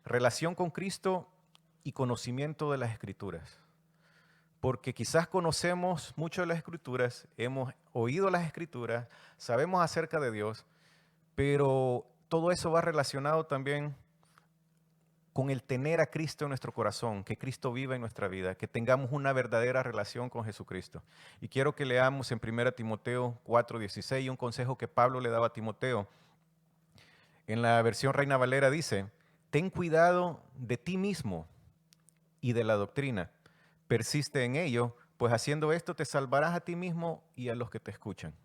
Relación con Cristo y conocimiento de las Escrituras. Porque quizás conocemos mucho de las Escrituras, hemos oído las Escrituras, sabemos acerca de Dios, pero todo eso va relacionado también con el tener a Cristo en nuestro corazón, que Cristo viva en nuestra vida, que tengamos una verdadera relación con Jesucristo. Y quiero que leamos en 1 Timoteo 4:16 un consejo que Pablo le daba a Timoteo. En la versión Reina Valera dice: ten cuidado de ti mismo y de la doctrina. Persiste en ello, pues haciendo esto te salvarás a ti mismo y a los que te escuchan.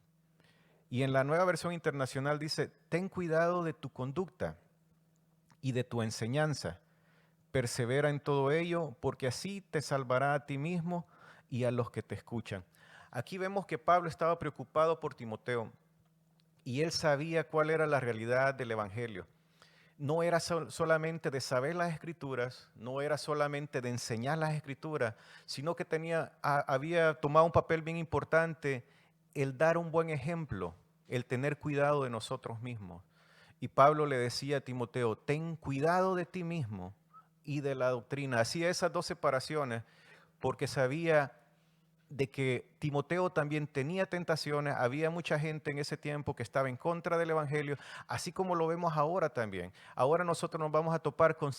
Y en la Nueva Versión Internacional dice: ten cuidado de tu conducta y de tu enseñanza. Persevera en todo ello, porque así te salvará a ti mismo y a los que te escuchan. Aquí vemos que Pablo estaba preocupado por Timoteo y él sabía cuál era la realidad del Evangelio. No era solamente de saber las Escrituras, no era solamente de enseñar las Escrituras, sino que había tomado un papel bien importante el dar un buen ejemplo, el tener cuidado de nosotros mismos. Y Pablo le decía a Timoteo: ten cuidado de ti mismo y de la doctrina. Hacía esas dos separaciones porque sabía de que Timoteo también tenía tentaciones, había mucha gente en ese tiempo que estaba en contra del Evangelio, así como lo vemos ahora también. Ahora nosotros nos vamos a topar con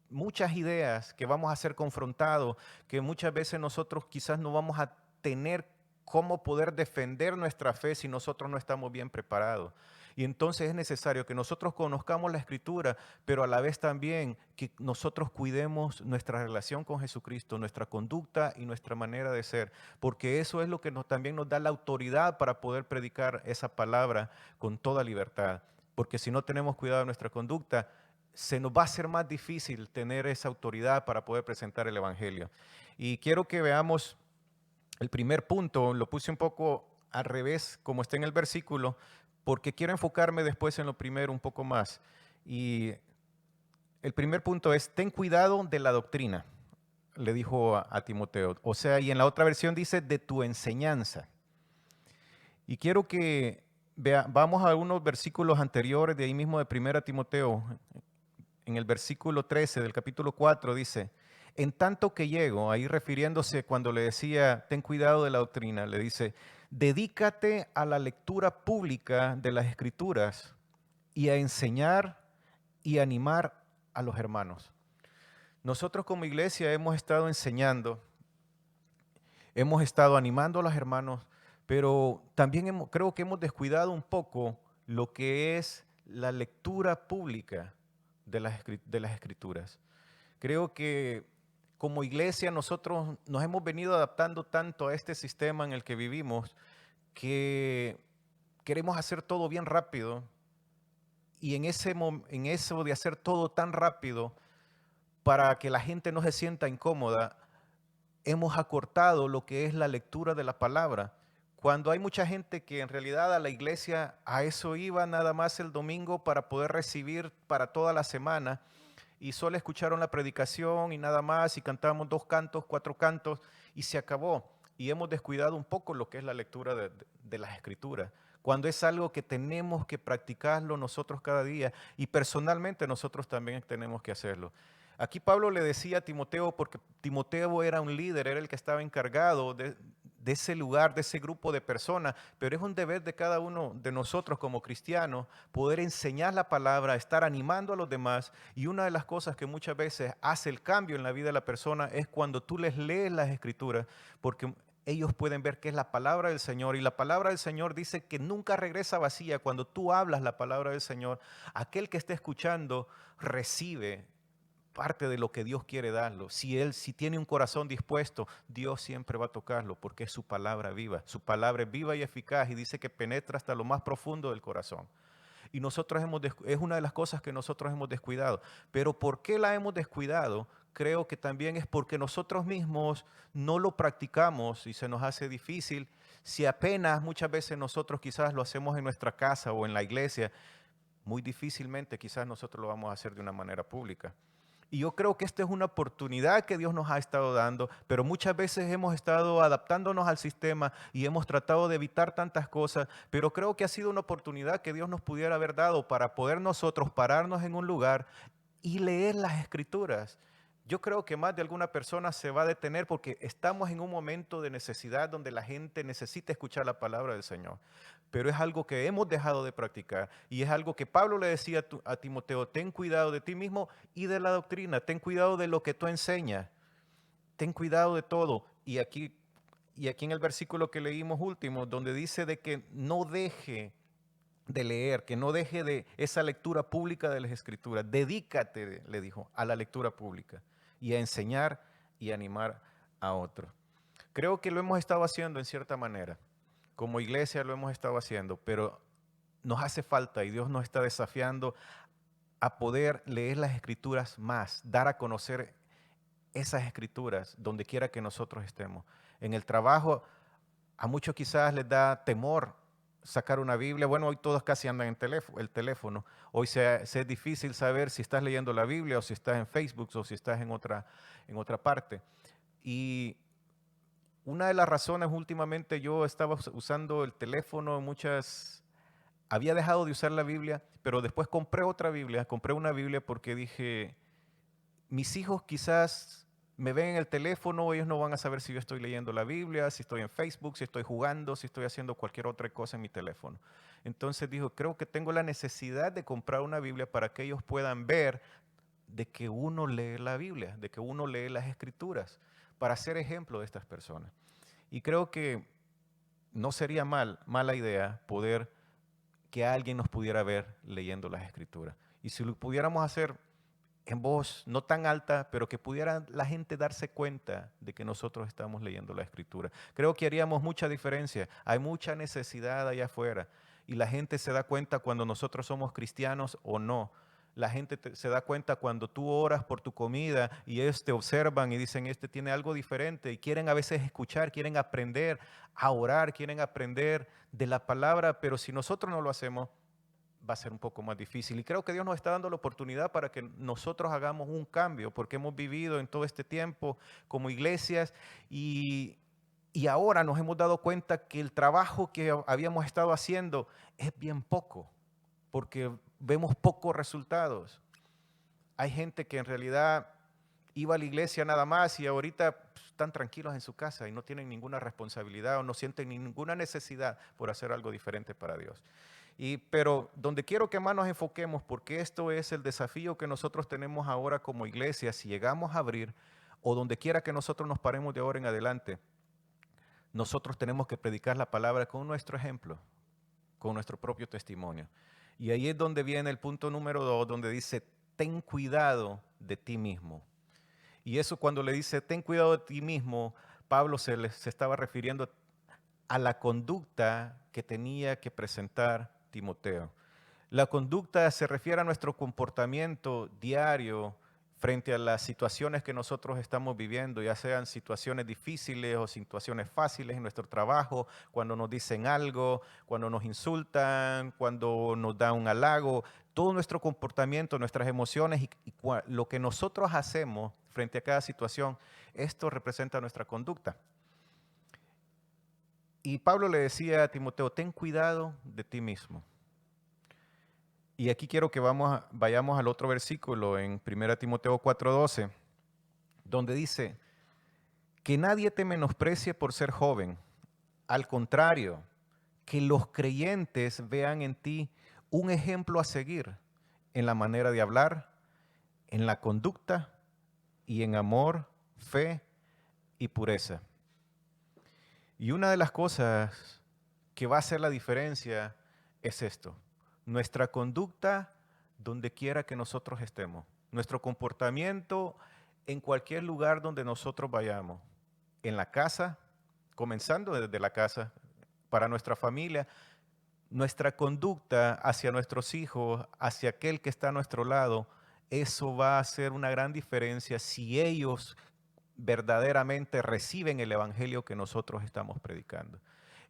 muchas ideas que vamos a ser confrontados, que muchas veces nosotros quizás no vamos a tener cómo poder defender nuestra fe si nosotros no estamos bien preparados. Y entonces es necesario que nosotros conozcamos la Escritura, pero a la vez también que nosotros cuidemos nuestra relación con Jesucristo, nuestra conducta y nuestra manera de ser, porque eso es lo que también nos da la autoridad para poder predicar esa palabra con toda libertad. Porque si no tenemos cuidado de nuestra conducta, se nos va a hacer más difícil tener esa autoridad para poder presentar el Evangelio. Y quiero que veamos el primer punto, lo puse un poco al revés, como está en el versículo, porque quiero enfocarme después en lo primero un poco más. Y el primer punto es: ten cuidado de la doctrina, le dijo a Timoteo. O sea, y en la otra versión dice: de tu enseñanza. Y quiero que vamos a unos versículos anteriores de ahí mismo de 1 Timoteo. En el versículo 13 del capítulo 4 dice: en tanto que llego, ahí refiriéndose cuando le decía ten cuidado de la doctrina, le dice: dedícate a la lectura pública de las Escrituras y a enseñar y animar a los hermanos. Nosotros como iglesia hemos estado enseñando, hemos estado animando a los hermanos, pero también creo que hemos descuidado un poco lo que es la lectura pública de las Escrituras. Creo que como iglesia nosotros nos hemos venido adaptando tanto a este sistema en el que vivimos que queremos hacer todo bien rápido, y en eso de hacer todo tan rápido para que la gente no se sienta incómoda, hemos acortado lo que es la lectura de la palabra. Cuando hay mucha gente que en realidad a la iglesia a eso iba nada más el domingo para poder recibir para toda la semana, y solo escucharon la predicación y nada más, y cantamos 2 cantos, 4 cantos y se acabó. Y hemos descuidado un poco lo que es la lectura de las Escrituras, cuando es algo que tenemos que practicarlo nosotros cada día, y personalmente nosotros también tenemos que hacerlo. Aquí Pablo le decía a Timoteo, porque Timoteo era un líder, era el que estaba encargado de ese lugar, de ese grupo de personas, pero es un deber de cada uno de nosotros como cristianos poder enseñar la palabra, estar animando a los demás. Y una de las cosas que muchas veces hace el cambio en la vida de la persona es cuando tú les lees las Escrituras, porque ellos pueden ver que es la palabra del Señor, y la palabra del Señor dice que nunca regresa vacía. Cuando tú hablas la palabra del Señor, aquel que esté escuchando recibe parte de lo que Dios quiere darlo. Si tiene un corazón dispuesto, Dios siempre va a tocarlo, porque es su palabra viva. Su palabra es viva y eficaz, y dice que penetra hasta lo más profundo del corazón. Y nosotros es una de las cosas que nosotros hemos descuidado. Pero ¿por qué la hemos descuidado? Creo que también es porque nosotros mismos no lo practicamos y se nos hace difícil. Si apenas muchas veces nosotros quizás lo hacemos en nuestra casa o en la iglesia, muy difícilmente quizás nosotros lo vamos a hacer de una manera pública. Y yo creo que esta es una oportunidad que Dios nos ha estado dando, pero muchas veces hemos estado adaptándonos al sistema y hemos tratado de evitar tantas cosas, pero creo que ha sido una oportunidad que Dios nos pudiera haber dado para poder nosotros pararnos en un lugar y leer las escrituras. Yo creo que más de alguna persona se va a detener porque estamos en un momento de necesidad donde la gente necesita escuchar la palabra del Señor. Pero es algo que hemos dejado de practicar y es algo que Pablo le decía a Timoteo: ten cuidado de ti mismo y de la doctrina, ten cuidado de lo que tú enseñas, ten cuidado de todo. Y aquí en el versículo que leímos último, donde dice de que no deje de leer, que no deje de esa lectura pública de las Escrituras. Dedícate, le dijo, a la lectura pública y a enseñar y animar a otros. Creo que lo hemos estado haciendo en cierta manera. Como iglesia lo hemos estado haciendo, pero nos hace falta y Dios nos está desafiando a poder leer las Escrituras más, dar a conocer esas Escrituras donde quiera que nosotros estemos. En el trabajo, a muchos quizás les da temor sacar una Biblia. Bueno, hoy todos casi andan en el teléfono. Hoy se es difícil saber si estás leyendo la Biblia o si estás en Facebook o si estás en otra parte. Y una de las razones, últimamente yo estaba usando el teléfono, había dejado de usar la Biblia, pero después compré una Biblia porque dije, mis hijos quizás me ven en el teléfono, ellos no van a saber si yo estoy leyendo la Biblia, si estoy en Facebook, si estoy jugando, si estoy haciendo cualquier otra cosa en mi teléfono. Entonces dijo, creo que tengo la necesidad de comprar una Biblia para que ellos puedan ver de que uno lee la Biblia, de que uno lee las Escrituras, para ser ejemplo de estas personas. Y creo que no sería mala idea poder que alguien nos pudiera ver leyendo las Escrituras. Y si lo pudiéramos hacer en voz no tan alta, pero que pudiera la gente darse cuenta de que nosotros estamos leyendo la Escritura. Creo que haríamos mucha diferencia. Hay mucha necesidad allá afuera y la gente se da cuenta cuando nosotros somos cristianos o no. La gente se da cuenta cuando tú oras por tu comida y ellos te observan y dicen, este tiene algo diferente, y quieren a veces escuchar, quieren aprender a orar, quieren aprender de la palabra, pero si nosotros no lo hacemos, va a ser un poco más difícil. Y creo que Dios nos está dando la oportunidad para que nosotros hagamos un cambio, porque hemos vivido en todo este tiempo como iglesias y ahora nos hemos dado cuenta que el trabajo que habíamos estado haciendo es bien poco, porque vemos pocos resultados. Hay gente que en realidad iba a la iglesia nada más y ahorita están tranquilos en su casa y no tienen ninguna responsabilidad o no sienten ninguna necesidad por hacer algo diferente para Dios. Pero donde quiero que más nos enfoquemos, porque esto es el desafío que nosotros tenemos ahora como iglesia, si llegamos a abrir, o donde quiera que nosotros nos paremos de ahora en adelante, nosotros tenemos que predicar la palabra con nuestro ejemplo, con nuestro propio testimonio. Y ahí es donde viene el punto número 2, donde dice, ten cuidado de ti mismo. Y eso cuando le dice, ten cuidado de ti mismo, Pablo se estaba refiriendo a la conducta que tenía que presentar Timoteo. La conducta se refiere a nuestro comportamiento diario frente a las situaciones que nosotros estamos viviendo, ya sean situaciones difíciles o situaciones fáciles en nuestro trabajo, cuando nos dicen algo, cuando nos insultan, cuando nos dan un halago, todo nuestro comportamiento, nuestras emociones y lo que nosotros hacemos frente a cada situación, esto representa nuestra conducta. Y Pablo le decía a Timoteo, ten cuidado de ti mismo. Y aquí quiero que vayamos al otro versículo en 1 Timoteo 4:12, donde dice, que nadie te menosprecie por ser joven. Al contrario, que los creyentes vean en ti un ejemplo a seguir en la manera de hablar, en la conducta y en amor, fe y pureza. Y una de las cosas que va a hacer la diferencia es esto. Nuestra conducta donde quiera que nosotros estemos. Nuestro comportamiento en cualquier lugar donde nosotros vayamos. En la casa, comenzando desde la casa, para nuestra familia. Nuestra conducta hacia nuestros hijos, hacia aquel que está a nuestro lado, eso va a hacer una gran diferencia si ellos verdaderamente reciben el evangelio que nosotros estamos predicando.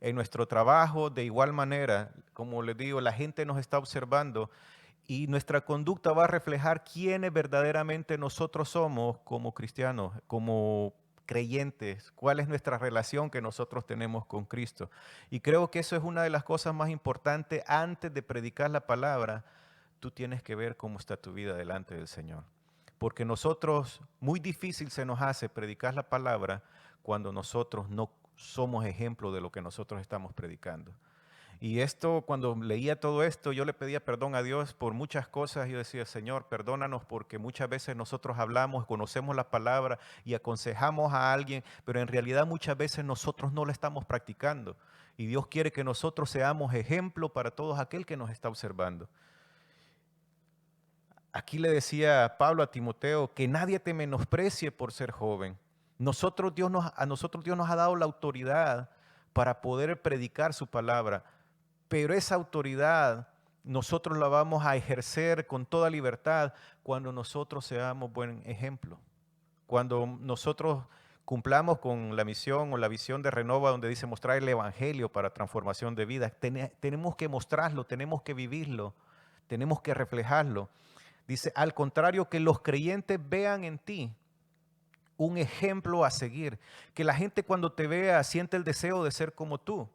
En nuestro trabajo, de igual manera, como les digo, la gente nos está observando y nuestra conducta va a reflejar quiénes verdaderamente nosotros somos como cristianos, como creyentes, cuál es nuestra relación que nosotros tenemos con Cristo. Y creo que eso es una de las cosas más importantes antes de predicar la palabra. tú tienes que ver cómo está tu vida delante del Señor. Porque nosotros, muy difícil se nos hace predicar la palabra cuando nosotros no somos ejemplo de lo que nosotros estamos predicando. Y esto, cuando leía todo esto, yo le pedía perdón a Dios por muchas cosas. Yo decía, Señor, perdónanos porque muchas veces nosotros hablamos, conocemos la palabra y aconsejamos a alguien, pero en realidad muchas veces nosotros no la estamos practicando. Y Dios quiere que nosotros seamos ejemplo para todos aquel que nos está observando. Aquí le decía Pablo a Timoteo que nadie te menosprecie por ser joven. A nosotros Dios nos ha dado la autoridad para poder predicar su palabra. Pero esa autoridad nosotros la vamos a ejercer con toda libertad cuando nosotros seamos buen ejemplo. Cuando nosotros cumplamos con la misión o la visión de Renova, donde dice mostrar el evangelio para transformación de vida. Tenemos que mostrarlo, tenemos que vivirlo, tenemos que reflejarlo. Dice, al contrario, que los creyentes vean en ti un ejemplo a seguir. Que la gente cuando te vea siente el deseo de ser como tú.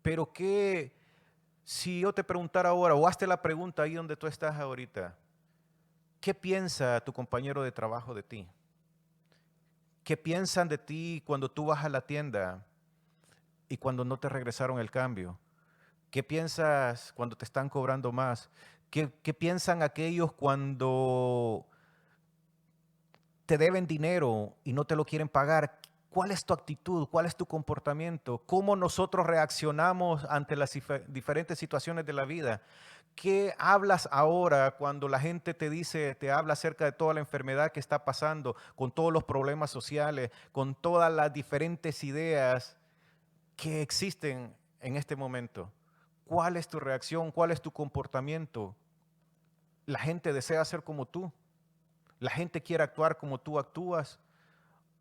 Pero que si yo te preguntara ahora, o hazte la pregunta ahí donde tú estás ahorita, ¿qué piensa tu compañero de trabajo de ti? ¿Qué piensan de ti cuando tú vas a la tienda y cuando no te regresaron el cambio? ¿Qué piensas cuando te están cobrando más? ¿Qué piensan aquellos cuando te deben dinero y no te lo quieren pagar? ¿Cuál es tu actitud? ¿Cuál es tu comportamiento? ¿Cómo nosotros reaccionamos ante las diferentes situaciones de la vida? ¿Qué hablas ahora cuando la gente te habla acerca de toda la enfermedad que está pasando, con todos los problemas sociales, con todas las diferentes ideas que existen en este momento? ¿Cuál es tu reacción? ¿Cuál es tu comportamiento? ¿La gente desea ser como tú? ¿La gente quiere actuar como tú actúas?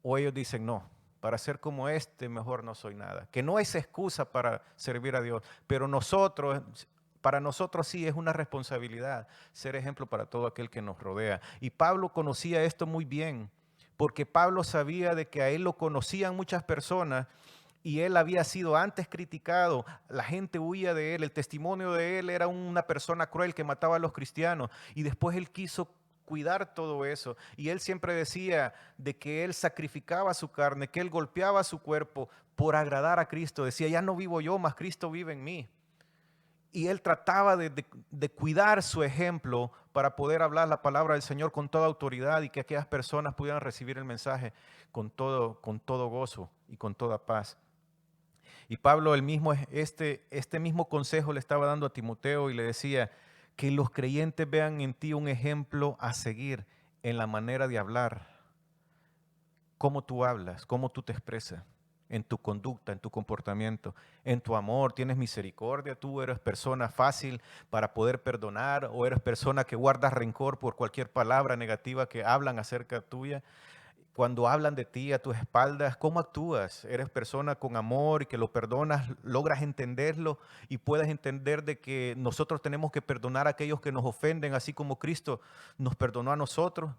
¿O ellos dicen no? Para ser como este, mejor no soy nada. Que no es excusa para servir a Dios, pero para nosotros sí es una responsabilidad ser ejemplo para todo aquel que nos rodea. Y Pablo conocía esto muy bien, porque Pablo sabía de que a él lo conocían muchas personas y él había sido antes criticado, la gente huía de él, el testimonio de él era una persona cruel que mataba a los cristianos y después él quiso cuidar todo eso. Y él siempre decía de que él sacrificaba su carne, que él golpeaba su cuerpo por agradar a Cristo. Decía, ya no vivo yo, mas Cristo vive en mí. Y él trataba de cuidar su ejemplo para poder hablar la palabra del Señor con toda autoridad y que aquellas personas pudieran recibir el mensaje con todo gozo y con toda paz. Y Pablo este mismo consejo le estaba dando a Timoteo y le decía que los creyentes vean en ti un ejemplo a seguir en la manera de hablar, cómo tú hablas, cómo tú te expresas, en tu conducta, en tu comportamiento, en tu amor, tienes misericordia, tú eres persona fácil para poder perdonar o eres persona que guarda rencor por cualquier palabra negativa que hablan acerca tuya. Cuando hablan de ti a tus espaldas, ¿cómo actúas? ¿Eres persona con amor y que lo perdonas? ¿Logras entenderlo y puedes entender de que nosotros tenemos que perdonar a aquellos que nos ofenden, así como Cristo nos perdonó a nosotros?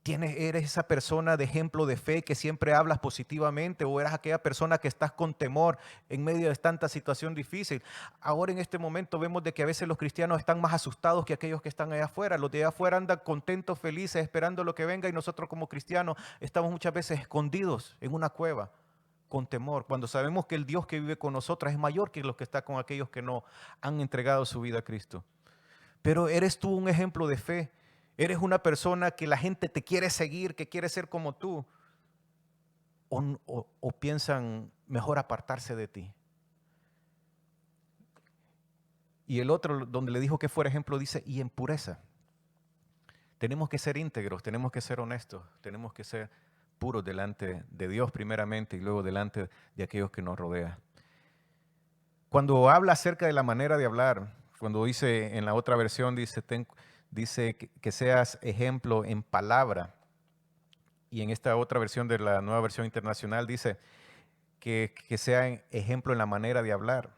¿Eres esa persona de ejemplo de fe que siempre hablas positivamente o eres aquella persona que estás con temor en medio de tanta situación difícil? Ahora en este momento vemos de que a veces los cristianos están más asustados que aquellos que están allá afuera. Los de allá afuera andan contentos, felices, esperando lo que venga y nosotros como cristianos estamos muchas veces escondidos en una cueva con temor, cuando sabemos que el Dios que vive con nosotros es mayor que los que están con aquellos que no han entregado su vida a Cristo. Pero eres tú un ejemplo de fe. Eres una persona que la gente te quiere seguir, que quiere ser como tú. O piensan mejor apartarse de ti. Y el otro, donde le dijo que fuera ejemplo, dice, y en pureza. Tenemos que ser íntegros, tenemos que ser honestos, tenemos que ser puros delante de Dios primeramente y luego delante de aquellos que nos rodean. Cuando habla acerca de la manera de hablar, cuando dice en la otra versión, dice que seas ejemplo en palabra. Y en esta otra versión de la Nueva Versión Internacional dice que sea ejemplo en la manera de hablar.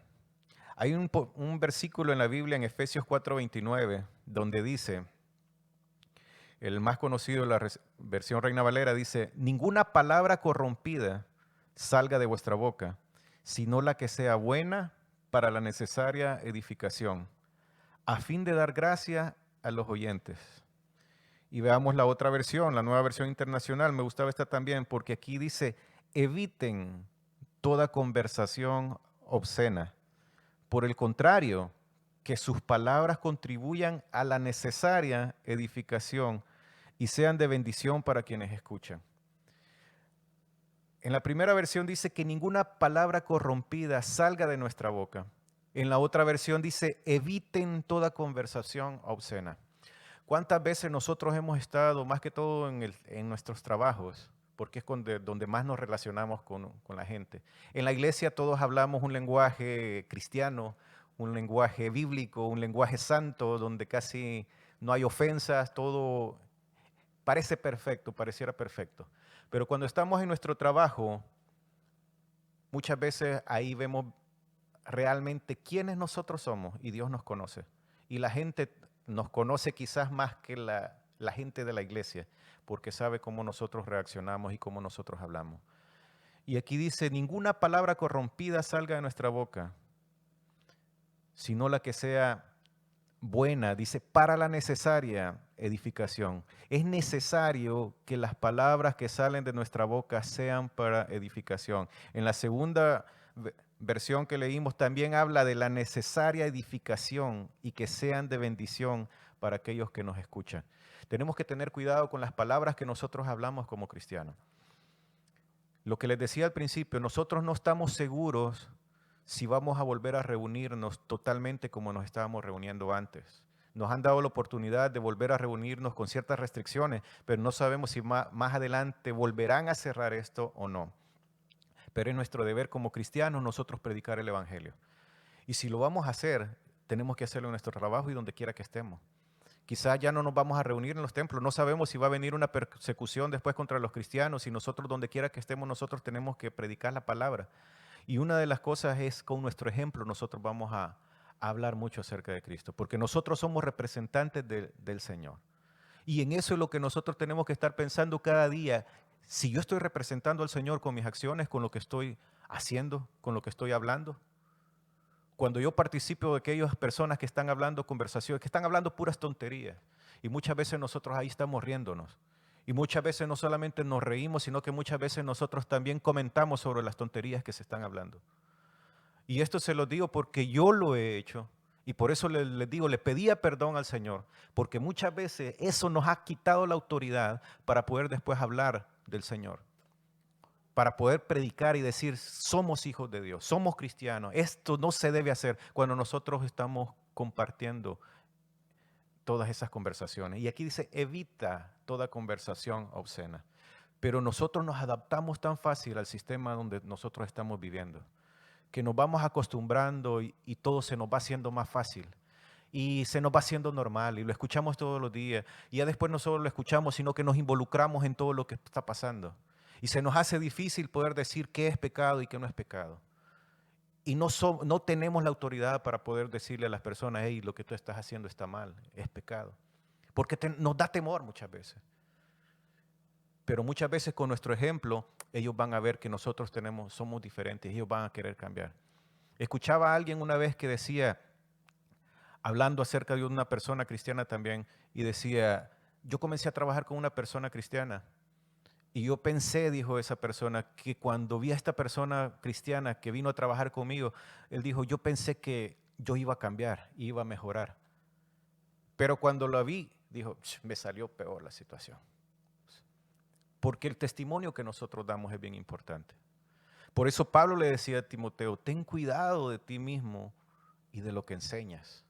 Hay un versículo en la Biblia en Efesios 4:29 donde dice, el más conocido de la versión Reina Valera dice, ninguna palabra corrompida salga de vuestra boca, sino la que sea buena para la necesaria edificación, a fin de dar gracia a los oyentes. Y veamos la otra versión, la nueva versión internacional. Me gustaba esta también porque aquí dice, eviten toda conversación obscena. Por el contrario, que sus palabras contribuyan a la necesaria edificación y sean de bendición para quienes escuchan. En la primera versión dice que ninguna palabra corrompida salga de nuestra boca. En la otra versión dice, eviten toda conversación obscena. ¿Cuántas veces nosotros hemos estado, más que todo en nuestros trabajos, porque es donde más nos relacionamos con la gente? En la iglesia todos hablamos un lenguaje cristiano, un lenguaje bíblico, un lenguaje santo, donde casi no hay ofensas, todo parece perfecto, pareciera perfecto. Pero cuando estamos en nuestro trabajo, muchas veces ahí vemos realmente quiénes nosotros somos y Dios nos conoce. Y la gente nos conoce quizás más que la gente de la iglesia, porque sabe cómo nosotros reaccionamos y cómo nosotros hablamos. Y aquí dice, ninguna palabra corrompida salga de nuestra boca, sino la que sea buena, dice, para la necesaria edificación. Es necesario que las palabras que salen de nuestra boca sean para edificación. En la segunda versión que leímos también habla de la necesaria edificación y que sean de bendición para aquellos que nos escuchan. Tenemos que tener cuidado con las palabras que nosotros hablamos como cristianos. Lo que les decía al principio, nosotros no estamos seguros si vamos a volver a reunirnos totalmente como nos estábamos reuniendo antes. Nos han dado la oportunidad de volver a reunirnos con ciertas restricciones, pero no sabemos si más adelante volverán a cerrar esto o no. Pero es nuestro deber como cristianos nosotros predicar el Evangelio. Y si lo vamos a hacer, tenemos que hacerlo en nuestro trabajo y donde quiera que estemos. Quizás ya no nos vamos a reunir en los templos, no sabemos si va a venir una persecución después contra los cristianos y nosotros donde quiera que estemos nosotros tenemos que predicar la palabra. Y una de las cosas es con nuestro ejemplo nosotros vamos a hablar mucho acerca de Cristo, porque nosotros somos representantes del Señor. Y en eso es lo que nosotros tenemos que estar pensando cada día. Si yo estoy representando al Señor con mis acciones, con lo que estoy haciendo, con lo que estoy hablando. Cuando yo participo de aquellas personas que están hablando conversaciones, que están hablando puras tonterías, y muchas veces nosotros ahí estamos riéndonos. Y muchas veces no solamente nos reímos, sino que muchas veces nosotros también comentamos sobre las tonterías que se están hablando. Y esto se lo digo porque yo lo he hecho. Y por eso les digo, le pedía perdón al Señor, porque muchas veces eso nos ha quitado la autoridad para poder después hablar del Señor, para poder predicar y decir, somos hijos de Dios, somos cristianos. Esto no se debe hacer cuando nosotros estamos compartiendo todas esas conversaciones. Y aquí dice, evita toda conversación obscena. Pero nosotros nos adaptamos tan fácil al sistema donde nosotros estamos viviendo, que nos vamos acostumbrando y todo se nos va haciendo más fácil. Y se nos va haciendo normal y lo escuchamos todos los días. Y ya después no solo lo escuchamos, sino que nos involucramos en todo lo que está pasando. Y se nos hace difícil poder decir qué es pecado y qué no es pecado. Y no tenemos la autoridad para poder decirle a las personas, hey, lo que tú estás haciendo está mal, es pecado. Porque nos da temor muchas veces. Pero muchas veces con nuestro ejemplo, ellos van a ver que nosotros somos diferentes y ellos van a querer cambiar. Escuchaba a alguien una vez que decía, hablando acerca de una persona cristiana también, y decía, yo comencé a trabajar con una persona cristiana. Y yo pensé, dijo esa persona, que cuando vi a esta persona cristiana que vino a trabajar conmigo, él dijo, yo pensé que yo iba a cambiar, iba a mejorar. Pero cuando lo vi, dijo, me salió peor la situación. Porque el testimonio que nosotros damos es bien importante. Por eso Pablo le decía a Timoteo, ten cuidado de ti mismo y de lo que enseñas.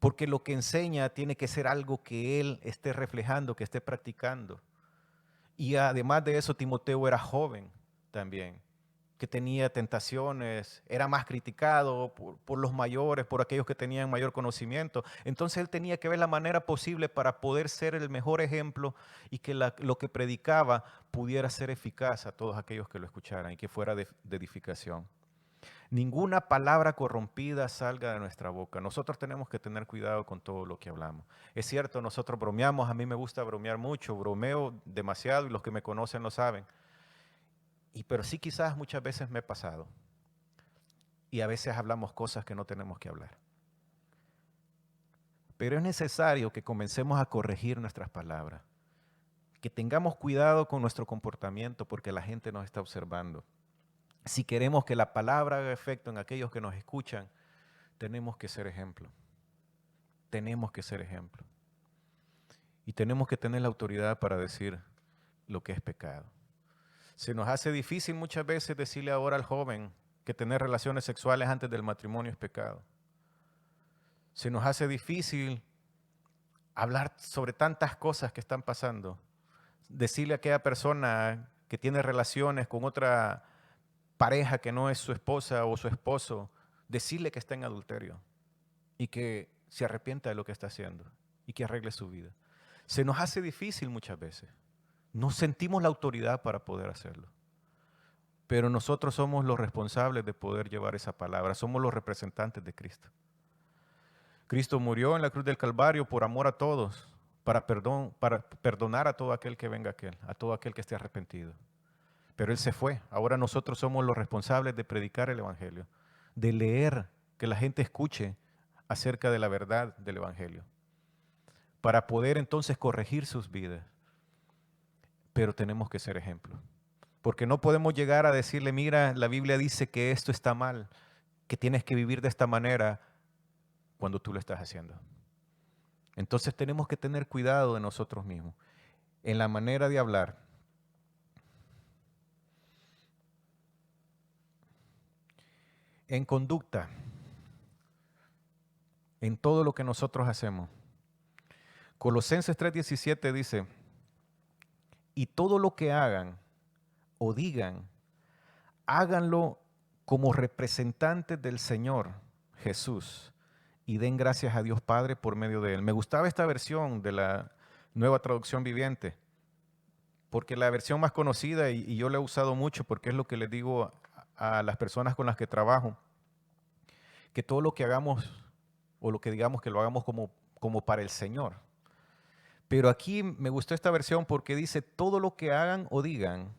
Porque lo que enseña tiene que ser algo que él esté reflejando, que esté practicando. Y además de eso, Timoteo era joven también, que tenía tentaciones, era más criticado por los mayores, por aquellos que tenían mayor conocimiento. Entonces él tenía que ver la manera posible para poder ser el mejor ejemplo y que lo que predicaba pudiera ser eficaz a todos aquellos que lo escucharan y que fuera de edificación. Ninguna palabra corrompida salga de nuestra boca. Nosotros tenemos que tener cuidado con todo lo que hablamos. Es cierto, nosotros bromeamos, a mí me gusta bromear mucho, bromeo demasiado y los que me conocen lo saben. Pero sí quizás muchas veces me he pasado. Y a veces hablamos cosas que no tenemos que hablar. Pero es necesario que comencemos a corregir nuestras palabras, que tengamos cuidado con nuestro comportamiento porque la gente nos está observando. Si queremos que la palabra haga efecto en aquellos que nos escuchan, tenemos que ser ejemplo. Tenemos que ser ejemplo. Y tenemos que tener la autoridad para decir lo que es pecado. Se nos hace difícil muchas veces decirle ahora al joven que tener relaciones sexuales antes del matrimonio es pecado. Se nos hace difícil hablar sobre tantas cosas que están pasando. Decirle a aquella persona que tiene relaciones con otra pareja que no es su esposa o su esposo, decirle que está en adulterio y que se arrepienta de lo que está haciendo y que arregle su vida. Se nos hace difícil muchas veces. No sentimos la autoridad para poder hacerlo. Pero nosotros somos los responsables de poder llevar esa palabra. Somos los representantes de Cristo. Cristo murió en la cruz del Calvario por amor a todos, para perdonar a todo aquel que venga a todo aquel que esté arrepentido. Pero Él se fue. Ahora nosotros somos los responsables de predicar el Evangelio, de leer, que la gente escuche acerca de la verdad del Evangelio, para poder entonces corregir sus vidas. Pero tenemos que ser ejemplo. Porque no podemos llegar a decirle, mira, la Biblia dice que esto está mal, que tienes que vivir de esta manera cuando tú lo estás haciendo. Entonces tenemos que tener cuidado de nosotros mismos, en la manera de hablar. En conducta, en todo lo que nosotros hacemos. Colosenses 3:17 dice, y todo lo que hagan o digan, háganlo como representantes del Señor Jesús y den gracias a Dios Padre por medio de Él. Me gustaba esta versión de la Nueva Traducción Viviente, porque la versión más conocida, y yo la he usado mucho porque es lo que les digo a las personas con las que trabajo, que todo lo que hagamos o lo que digamos que lo hagamos como para el Señor. Pero aquí me gustó esta versión porque dice, todo lo que hagan o digan,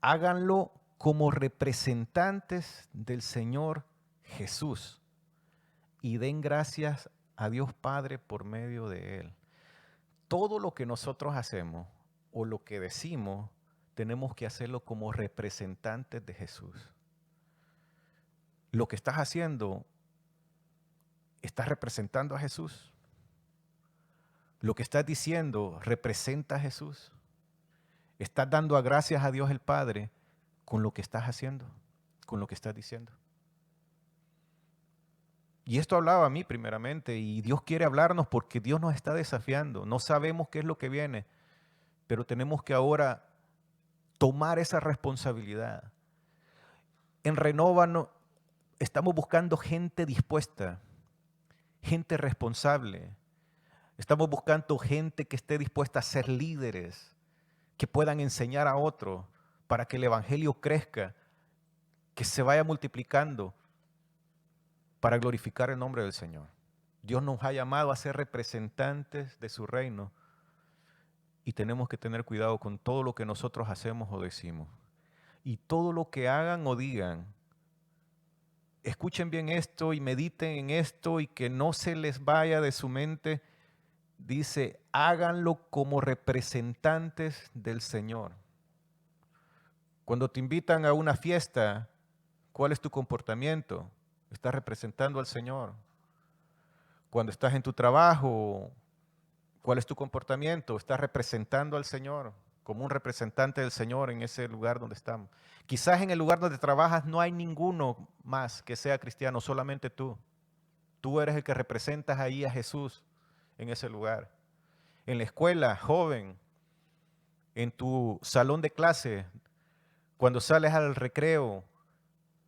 háganlo como representantes del Señor Jesús y den gracias a Dios Padre por medio de Él. Todo lo que nosotros hacemos o lo que decimos, tenemos que hacerlo como representantes de Jesús. Lo que estás haciendo, ¿estás representando a Jesús? Lo que estás diciendo representa a Jesús. Estás dando gracias a Dios el Padre con lo que estás haciendo, con lo que estás diciendo. Y esto hablaba a mí primeramente, y Dios quiere hablarnos porque Dios nos está desafiando. No sabemos qué es lo que viene, pero tenemos que ahora tomar esa responsabilidad. En Renova estamos buscando gente dispuesta, gente responsable. Estamos buscando gente que esté dispuesta a ser líderes, que puedan enseñar a otros para que el Evangelio crezca, que se vaya multiplicando para glorificar el nombre del Señor. Dios nos ha llamado a ser representantes de su reino y tenemos que tener cuidado con todo lo que nosotros hacemos o decimos. Y todo lo que hagan o digan, escuchen bien esto y mediten en esto y que no se les vaya de su mente. Dice, háganlo como representantes del Señor. Cuando te invitan a una fiesta, ¿cuál es tu comportamiento? ¿Estás representando al Señor? Cuando estás en tu trabajo, ¿cuál es tu comportamiento? ¿Estás representando al Señor? Como un representante del Señor en ese lugar donde estamos. Quizás en el lugar donde trabajas no hay ninguno más que sea cristiano, solamente tú. Tú eres el que representas ahí a Jesús en ese lugar. En la escuela, joven, en tu salón de clase, cuando sales al recreo,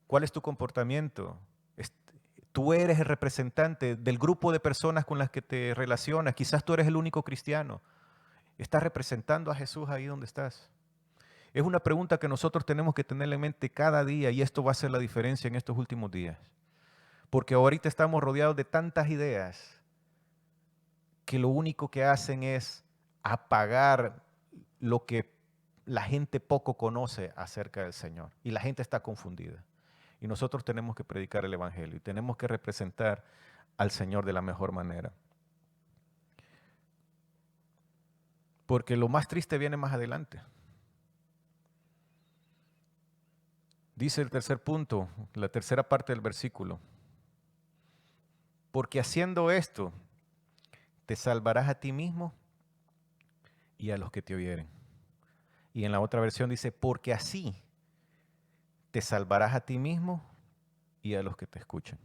¿cuál es tu comportamiento? Tú eres el representante del grupo de personas con las que te relacionas. Quizás tú eres el único cristiano. ¿Estás representando a Jesús ahí donde estás? Es una pregunta que nosotros tenemos que tener en mente cada día y esto va a hacer la diferencia en estos últimos días. Porque ahorita estamos rodeados de tantas ideas que lo único que hacen es apagar lo que la gente poco conoce acerca del Señor. Y la gente está confundida. Y nosotros tenemos que predicar el Evangelio y tenemos que representar al Señor de la mejor manera. Porque lo más triste viene más adelante. Dice el tercer punto, la tercera parte del versículo. Porque haciendo esto, te salvarás a ti mismo y a los que te oyeren. Y en la otra versión dice, porque así te salvarás a ti mismo y a los que te escuchan.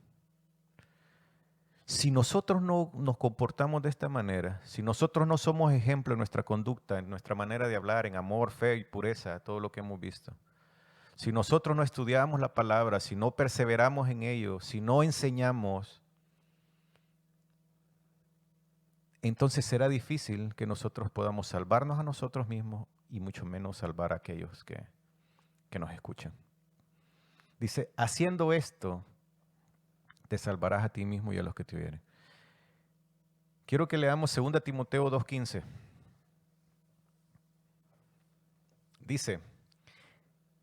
Si nosotros no nos comportamos de esta manera, si nosotros no somos ejemplo en nuestra conducta, en nuestra manera de hablar, en amor, fe y pureza, todo lo que hemos visto, si nosotros no estudiamos la palabra, si no perseveramos en ello, si no enseñamos, entonces será difícil que nosotros podamos salvarnos a nosotros mismos y mucho menos salvar a aquellos que nos escuchan. Dice, haciendo esto, te salvarás a ti mismo y a los que te oyeren. Quiero que leamos 2 Timoteo 2:15. Dice,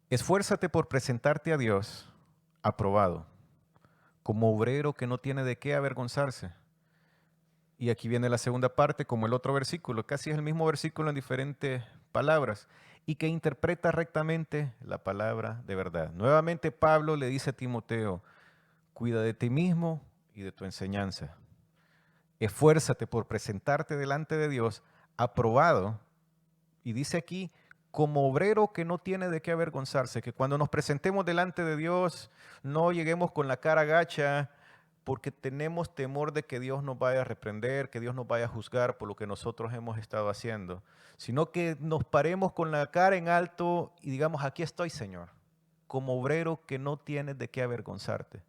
esfuérzate por presentarte a Dios aprobado, como obrero que no tiene de qué avergonzarse. Y aquí viene la segunda parte, como el otro versículo, casi es el mismo versículo en diferentes palabras, y que interpreta rectamente la palabra de verdad. Nuevamente Pablo le dice a Timoteo, cuida de ti mismo y de tu enseñanza. Esfuérzate por presentarte delante de Dios aprobado. Y dice aquí, como obrero que no tiene de qué avergonzarse, que cuando nos presentemos delante de Dios no lleguemos con la cara gacha porque tenemos temor de que Dios nos vaya a reprender, que Dios nos vaya a juzgar por lo que nosotros hemos estado haciendo, sino que nos paremos con la cara en alto y digamos, aquí estoy, Señor, como obrero que no tienes de qué avergonzarte.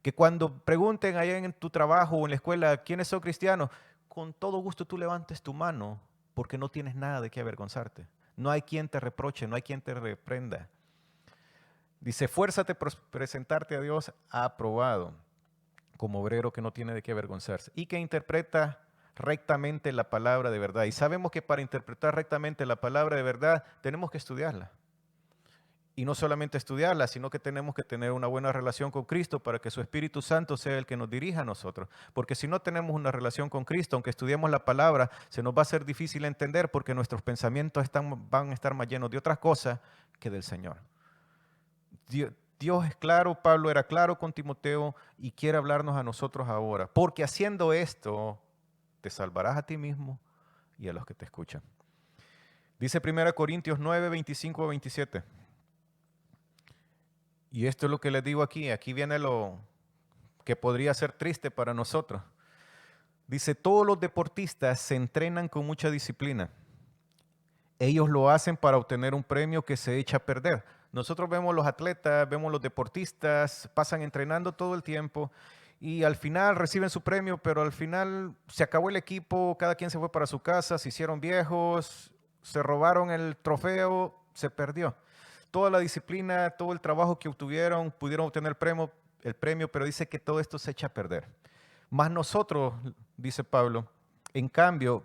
Que cuando pregunten allá en tu trabajo o en la escuela, ¿quiénes son cristianos? Con todo gusto tú levantes tu mano porque no tienes nada de qué avergonzarte. No hay quien te reproche, no hay quien te reprenda. Dice, esfuérzate por presentarte a Dios aprobado, como obrero que no tiene de qué avergonzarse y que interpreta rectamente la palabra de verdad. Y sabemos que para interpretar rectamente la palabra de verdad tenemos que estudiarla. Y no solamente estudiarla, sino que tenemos que tener una buena relación con Cristo para que su Espíritu Santo sea el que nos dirija a nosotros. Porque si no tenemos una relación con Cristo, aunque estudiemos la palabra, se nos va a ser difícil entender porque nuestros pensamientos van a estar más llenos de otras cosas que del Señor. Dios es claro, Pablo era claro con Timoteo y quiere hablarnos a nosotros ahora. Porque haciendo esto, te salvarás a ti mismo y a los que te escuchan. Dice 1 Corintios 9, 25 a 27. Y esto es lo que les digo aquí. Aquí viene lo que podría ser triste para nosotros. Dice, todos los deportistas se entrenan con mucha disciplina. Ellos lo hacen para obtener un premio que se echa a perder. Nosotros vemos los atletas, vemos los deportistas, pasan entrenando todo el tiempo y al final reciben su premio, pero al final se acabó el equipo, cada quien se fue para su casa, se hicieron viejos, se robaron el trofeo, se perdió. Toda la disciplina, todo el trabajo que obtuvieron, pudieron obtener el premio, pero dice que todo esto se echa a perder. Más nosotros, dice Pablo, en cambio,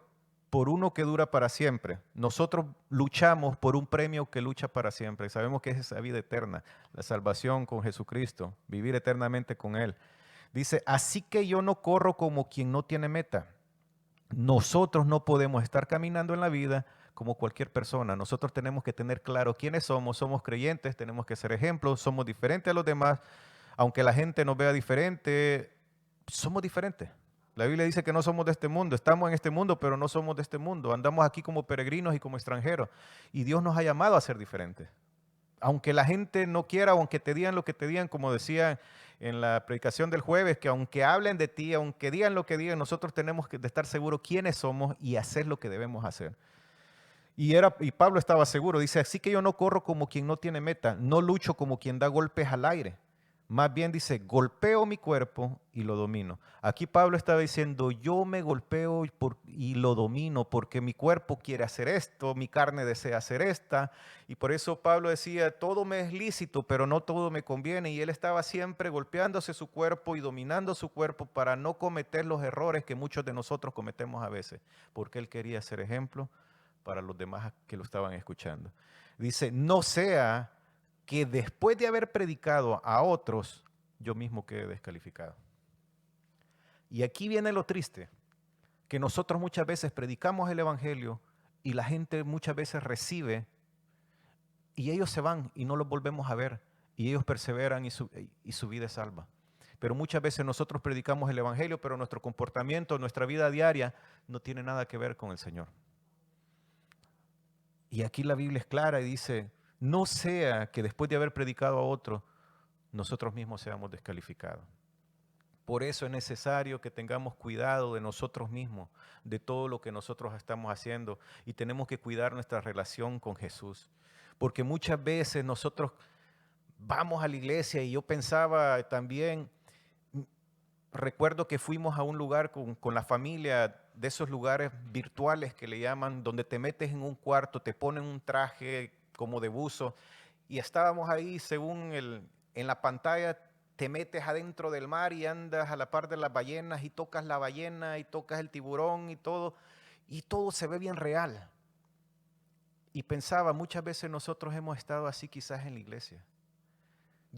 por uno que dura para siempre. Nosotros luchamos por un premio que lucha para siempre. Sabemos que es esa vida eterna, la salvación con Jesucristo, vivir eternamente con Él. Dice, así que yo no corro como quien no tiene meta. Nosotros no podemos estar caminando en la vida como cualquier persona. Nosotros tenemos que tener claro quiénes somos creyentes, tenemos que ser ejemplos, somos diferentes a los demás. Aunque la gente nos vea diferente, somos diferentes. La Biblia dice que no somos de este mundo, estamos en este mundo, pero no somos de este mundo. Andamos aquí como peregrinos y como extranjeros. Y Dios nos ha llamado a ser diferentes. Aunque la gente no quiera, o aunque te digan lo que te digan, como decía en la predicación del jueves, que aunque hablen de ti, aunque digan lo que digan, nosotros tenemos que estar seguros quiénes somos y hacer lo que debemos hacer. Y Pablo estaba seguro, dice, así que yo no corro como quien no tiene meta, no lucho como quien da golpes al aire. Más bien dice, golpeo mi cuerpo y lo domino. Aquí Pablo estaba diciendo, yo me golpeo y lo domino porque mi cuerpo quiere hacer esto, mi carne desea hacer esta. Y por eso Pablo decía, todo me es lícito, pero no todo me conviene. Y él estaba siempre golpeándose su cuerpo y dominando su cuerpo para no cometer los errores que muchos de nosotros cometemos a veces, porque él quería ser ejemplo para los demás que lo estaban escuchando. Dice, no sea que después de haber predicado a otros, yo mismo quede descalificado. Y aquí viene lo triste, que nosotros muchas veces predicamos el Evangelio y la gente muchas veces recibe y ellos se van y no los volvemos a ver y ellos perseveran y su vida es salva. Pero muchas veces nosotros predicamos el Evangelio, pero nuestro comportamiento, nuestra vida diaria no tiene nada que ver con el Señor. Y aquí la Biblia es clara y dice, no sea que después de haber predicado a otro, nosotros mismos seamos descalificados. Por eso es necesario que tengamos cuidado de nosotros mismos, de todo lo que nosotros estamos haciendo y tenemos que cuidar nuestra relación con Jesús. Porque muchas veces nosotros vamos a la iglesia y yo pensaba también, recuerdo que fuimos a un lugar con la familia, de esos lugares virtuales que le llaman, donde te metes en un cuarto, te ponen un traje como de buzo y estábamos ahí según en la pantalla te metes adentro del mar y andas a la par de las ballenas y tocas la ballena y tocas el tiburón y todo se ve bien real. Y pensaba, muchas veces nosotros hemos estado así quizás en la iglesia.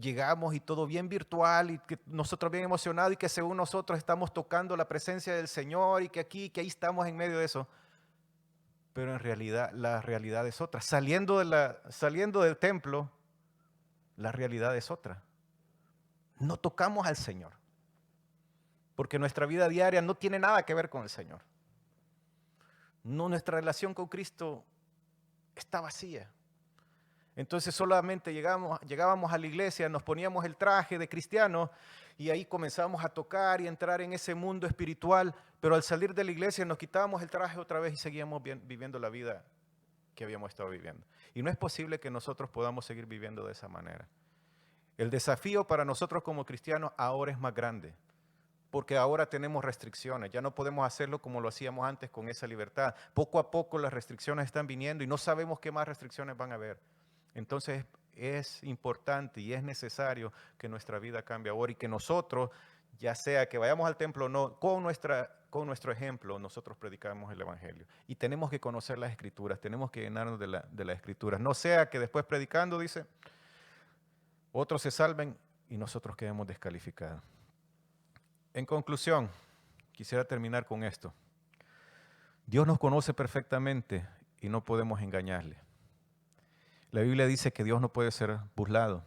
Llegamos y todo bien virtual y que nosotros bien emocionados y que según nosotros estamos tocando la presencia del Señor y que ahí estamos en medio de eso. Pero en realidad la realidad es otra. Saliendo del templo, la realidad es otra. No tocamos al Señor. Porque nuestra vida diaria no tiene nada que ver con el Señor. No, nuestra relación con Cristo está vacía. Entonces solamente llegábamos a la iglesia, nos poníamos el traje de cristiano y ahí comenzábamos a tocar y entrar en ese mundo espiritual, pero al salir de la iglesia nos quitábamos el traje otra vez y seguíamos viviendo la vida que habíamos estado viviendo. Y no es posible que nosotros podamos seguir viviendo de esa manera. El desafío para nosotros como cristianos ahora es más grande, porque ahora tenemos restricciones, ya no podemos hacerlo como lo hacíamos antes con esa libertad. Poco a poco las restricciones están viniendo y no sabemos qué más restricciones van a haber. Entonces es importante y es necesario que nuestra vida cambie ahora y que nosotros, ya sea que vayamos al templo o no, con nuestro ejemplo, nosotros predicamos el Evangelio. Y tenemos que conocer las Escrituras, tenemos que llenarnos de las Escrituras. No sea que después predicando, dice, otros se salven y nosotros quedemos descalificados. En conclusión, quisiera terminar con esto. Dios nos conoce perfectamente y no podemos engañarle. La Biblia dice que Dios no puede ser burlado.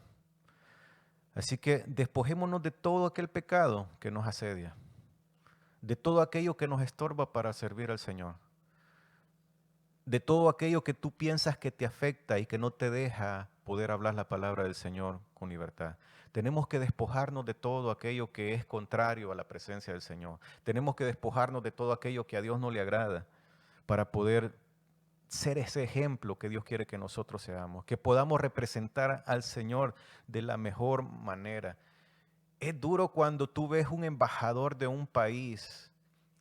Así que despojémonos de todo aquel pecado que nos asedia, de todo aquello que nos estorba para servir al Señor, de todo aquello que tú piensas que te afecta y que no te deja poder hablar la palabra del Señor con libertad. Tenemos que despojarnos de todo aquello que es contrario a la presencia del Señor. Tenemos que despojarnos de todo aquello que a Dios no le agrada para poder ser ese ejemplo que Dios quiere que nosotros seamos, que podamos representar al Señor de la mejor manera. Es duro cuando tú ves un embajador de un país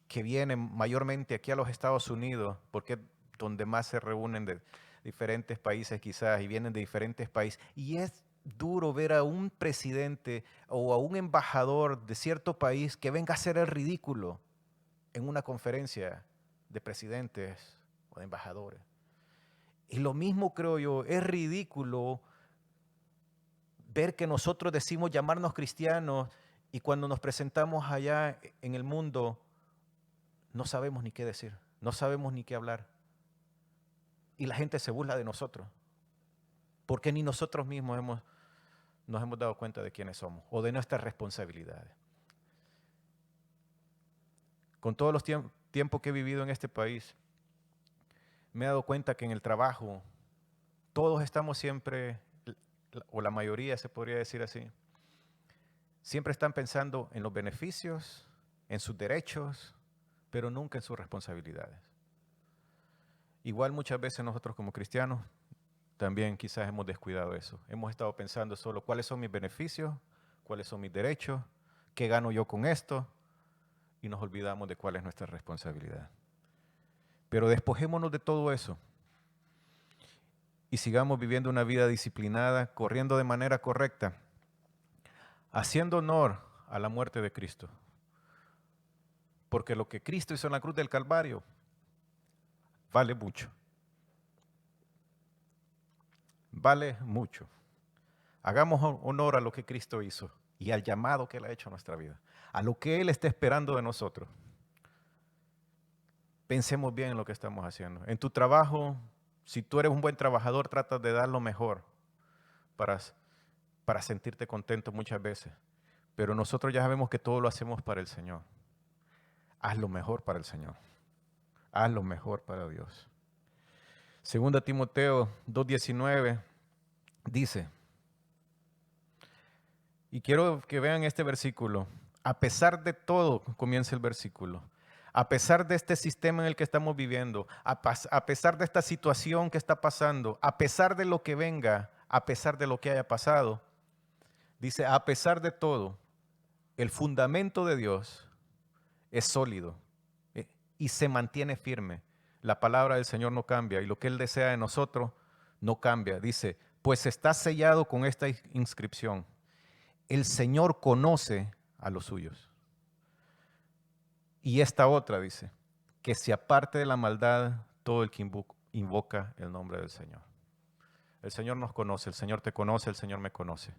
que viene mayormente aquí a los Estados Unidos, porque es donde más se reúnen de diferentes países quizás y vienen de diferentes países, y es duro ver a un presidente o a un embajador de cierto país que venga a hacer el ridículo en una conferencia de presidentes o de embajadores. Y lo mismo creo yo, es ridículo ver que nosotros decimos llamarnos cristianos y cuando nos presentamos allá en el mundo no sabemos ni qué decir, no sabemos ni qué hablar. Y la gente se burla de nosotros, porque ni nosotros mismos nos hemos dado cuenta de quiénes somos o de nuestras responsabilidades. Con todos los tiempos que he vivido en este país, me he dado cuenta que en el trabajo todos estamos siempre, o la mayoría se podría decir así, siempre están pensando en los beneficios, en sus derechos, pero nunca en sus responsabilidades. Igual muchas veces nosotros como cristianos también quizás hemos descuidado eso. Hemos estado pensando solo cuáles son mis beneficios, cuáles son mis derechos, qué gano yo con esto, y nos olvidamos de cuál es nuestra responsabilidad. Pero despojémonos de todo eso y sigamos viviendo una vida disciplinada, corriendo de manera correcta, haciendo honor a la muerte de Cristo. Porque lo que Cristo hizo en la cruz del Calvario vale mucho. Vale mucho. Hagamos honor a lo que Cristo hizo y al llamado que Él ha hecho a nuestra vida, a lo que Él está esperando de nosotros. pensemos bien en lo que estamos haciendo. En tu trabajo, si tú eres un buen trabajador, tratas de dar lo mejor para, para sentirte contento muchas veces. Pero nosotros ya sabemos que todo lo hacemos para el Señor. Haz lo mejor para el Señor. Haz lo mejor para Dios. Segunda Timoteo 2:19 dice, y quiero que vean este versículo, a pesar de todo, comienza el versículo, a pesar de este sistema en el que estamos viviendo, a pesar de esta situación que está pasando, a pesar de lo que venga, a pesar de lo que haya pasado, dice, a pesar de todo, el fundamento de Dios es sólido y se mantiene firme. La palabra del Señor no cambia y lo que Él desea de nosotros no cambia. Dice, pues está sellado con esta inscripción. El Señor conoce a los suyos. Y esta otra dice, que se aparte de la maldad todo el que invoca el nombre del Señor. El Señor nos conoce, el Señor te conoce, el Señor me conoce.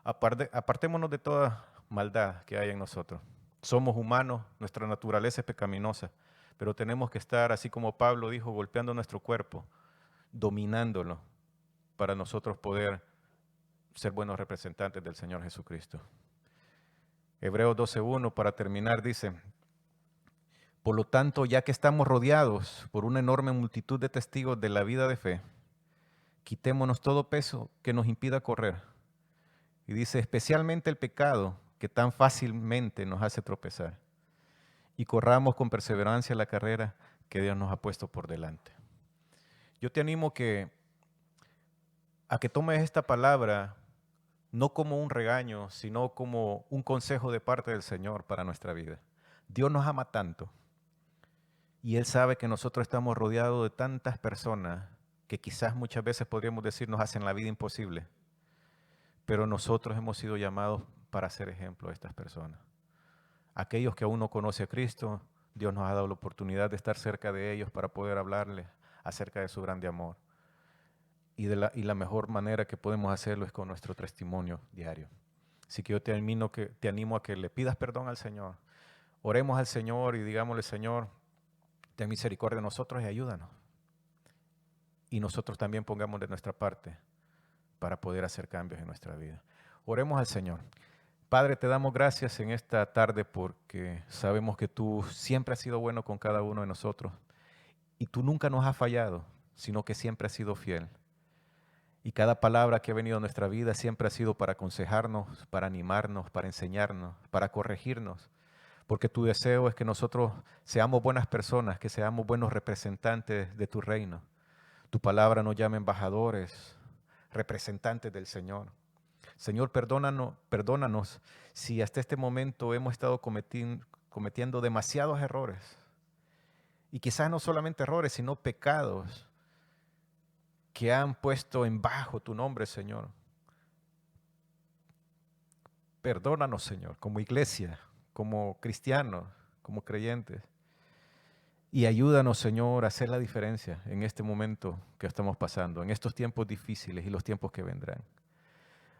Apartémonos de toda maldad que hay en nosotros. Somos humanos, nuestra naturaleza es pecaminosa, pero tenemos que estar, así como Pablo dijo, golpeando nuestro cuerpo, dominándolo, para nosotros poder ser buenos representantes del Señor Jesucristo. Hebreos 12:1, para terminar, dice, por lo tanto, ya que estamos rodeados por una enorme multitud de testigos de la vida de fe, quitémonos todo peso que nos impida correr. Y dice, especialmente el pecado que tan fácilmente nos hace tropezar. Y corramos con perseverancia la carrera que Dios nos ha puesto por delante. Yo te animo a que tomes esta palabra no como un regaño, sino como un consejo de parte del Señor para nuestra vida. Dios nos ama tanto y Él sabe que nosotros estamos rodeados de tantas personas que quizás muchas veces podríamos decir nos hacen la vida imposible. Pero nosotros hemos sido llamados para ser ejemplo de estas personas. Aquellos que aún no conocen a Cristo, Dios nos ha dado la oportunidad de estar cerca de ellos para poder hablarles acerca de su grande amor. Y la mejor manera que podemos hacerlo es con nuestro testimonio diario. Así que yo te animo a que le pidas perdón al Señor. Oremos al Señor y digámosle, Señor, ten misericordia de nosotros y ayúdanos. Y nosotros también pongamos de nuestra parte para poder hacer cambios en nuestra vida. Oremos al Señor. Padre, te damos gracias en esta tarde porque sabemos que tú siempre has sido bueno con cada uno de nosotros y tú nunca nos has fallado, sino que siempre has sido fiel. Y cada palabra que ha venido a nuestra vida siempre ha sido para aconsejarnos, para animarnos, para enseñarnos, para corregirnos, porque tu deseo es que nosotros seamos buenas personas, que seamos buenos representantes de tu reino. Tu palabra nos llama embajadores, representantes del Señor. Señor, perdónanos si hasta este momento hemos estado cometiendo demasiados errores. Y quizás no solamente errores, sino pecados que han puesto en bajo tu nombre, Señor. Perdónanos, Señor, como iglesia, como cristianos, como creyentes. Y ayúdanos, Señor, a hacer la diferencia en este momento que estamos pasando, en estos tiempos difíciles y los tiempos que vendrán.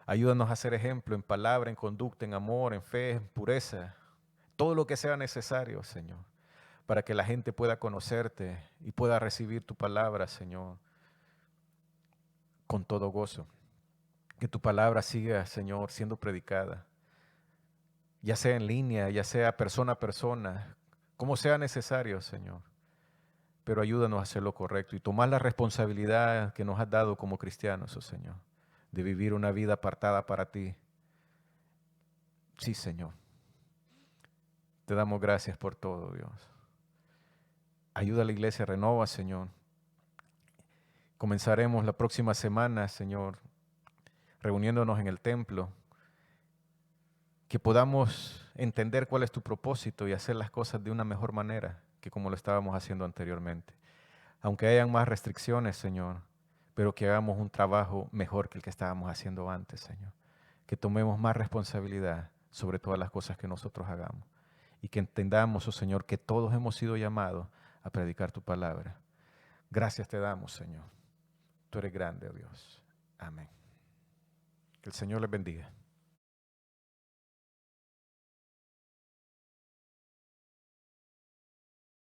Ayúdanos a ser ejemplo en palabra, en conducta, en amor, en fe, en pureza, todo lo que sea necesario, Señor, para que la gente pueda conocerte y pueda recibir tu palabra, Señor, con todo gozo. Que tu palabra siga, Señor, siendo predicada, ya sea en línea, ya sea persona a persona, como sea necesario, Señor. Pero ayúdanos a hacer lo correcto y tomar la responsabilidad que nos has dado como cristianos, oh Señor, de vivir una vida apartada para ti. Sí, Señor. Te damos gracias por todo, Dios. Ayuda a la iglesia Renova, Señor. Comenzaremos la próxima semana, Señor, reuniéndonos en el templo. Que podamos entender cuál es tu propósito y hacer las cosas de una mejor manera que como lo estábamos haciendo anteriormente. Aunque hayan más restricciones, Señor, pero que hagamos un trabajo mejor que el que estábamos haciendo antes, Señor. Que tomemos más responsabilidad sobre todas las cosas que nosotros hagamos. Y que entendamos, oh Señor, que todos hemos sido llamados a predicar tu palabra. Gracias te damos, Señor. Tú eres grande, oh Dios. Amén. Que el Señor les bendiga.